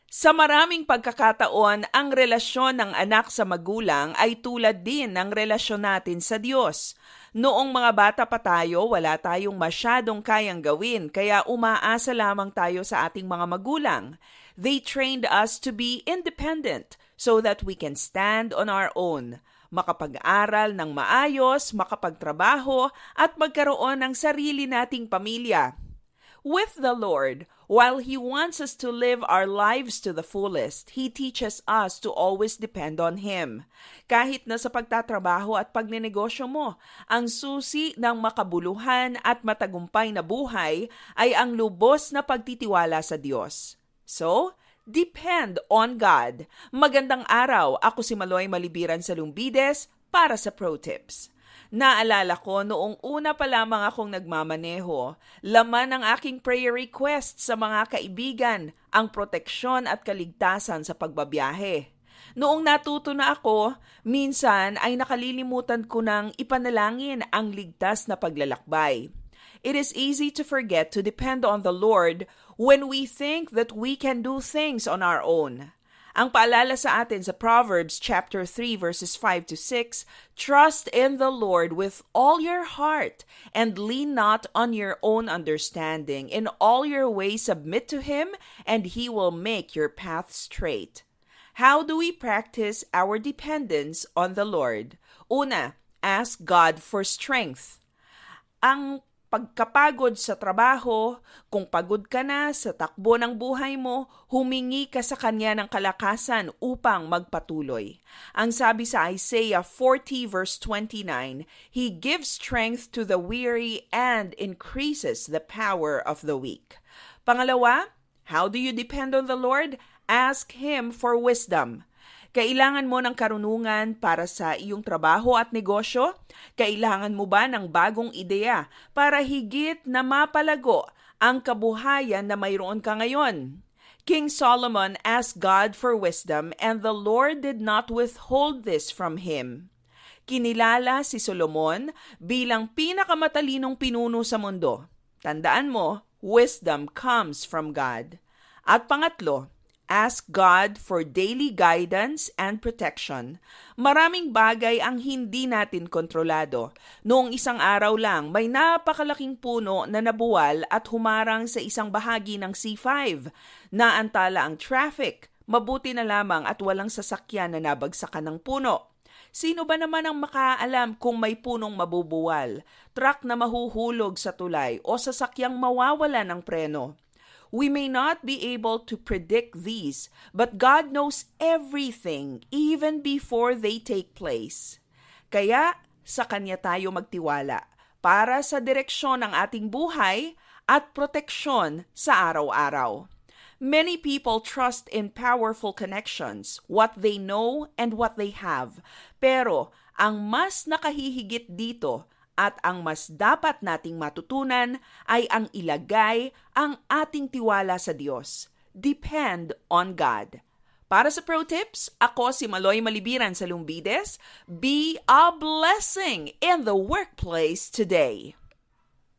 Sa maraming pagkakataon, ang relasyon ng anak sa magulang ay tulad din ng relasyon natin sa Diyos. Noong mga bata pa tayo, wala tayong masyadong kayang gawin, kaya umaasa lamang tayo sa ating mga magulang. They trained us to be independent so that we can stand on our own, makapag-aral ng maayos, makapagtrabaho, at magkaroon ng sarili nating pamilya. With the Lord, while He wants us to live our lives to the fullest, He teaches us to always depend on Him. Kahit na sa pagtatrabaho at pagnenegosyo mo, ang susi ng makabuluhan at matagumpay na buhay ay ang lubos na pagtitiwala sa Diyos. So, depend on God. Magandang araw, ako si Maloy Malibiran sa Lumbides para sa Pro Tips. Naalala ko noong una pa lamang akong nagmamaneho, laman ng aking prayer request sa mga kaibigan ang proteksyon at kaligtasan sa pagbabiyahe. Noong natuto na ako, minsan ay nakalilimutan ko ng ipanalangin ang ligtas na paglalakbay. It is easy to forget to depend on the Lord when we think that we can do things on our own. Ang paalala sa atin sa Proverbs chapter 3 verses 5 to 6, trust in the Lord with all your heart and lean not on your own understanding. In all your ways submit to Him and He will make your path straight. How do we practice our dependence on the Lord? Una, ask God for strength. Ang pagkapagod sa trabaho, kung pagod ka na sa takbo ng buhay mo, humingi ka sa Kanya ng kalakasan upang magpatuloy. Ang sabi sa Isaiah 40 verse 29, He gives strength to the weary and increases the power of the weak. Pangalawa, how do you depend on the Lord? Ask Him for wisdom. Kailangan mo ng karunungan para sa iyong trabaho at negosyo? Kailangan mo ba ng bagong ideya para higit na mapalago ang kabuhayan na mayroon ka ngayon? King Solomon asked God for wisdom and the Lord did not withhold this from him. Kinilala si Solomon bilang pinakamatalinong pinuno sa mundo. Tandaan mo, wisdom comes from God. At pangatlo, ask God for daily guidance and protection. Maraming bagay ang hindi natin kontrolado. Noong isang araw lang, may napakalaking puno na nabuwal at humarang sa isang bahagi ng C5. Naantala ang traffic. Mabuti na lamang at walang sasakyan na nabagsakan ng puno. Sino ba naman ang makaalam kung may punong mabubuwal, truck na mahuhulog sa tulay o sasakyang mawawala ng preno? We may not be able to predict these, but God knows everything even before they take place. Kaya sa Kanya tayo magtiwala para sa direksyon ng ating buhay at proteksyon sa araw-araw. Many people trust in powerful connections, what they know and what they have. Pero ang mas nakahihigit dito at ang mas dapat nating matutunan ay ang ilagay ang ating tiwala sa Diyos. Depend on God. Para sa Pro Tips, ako si Maloy Malibiran sa Lumbides. Be a blessing in the workplace today.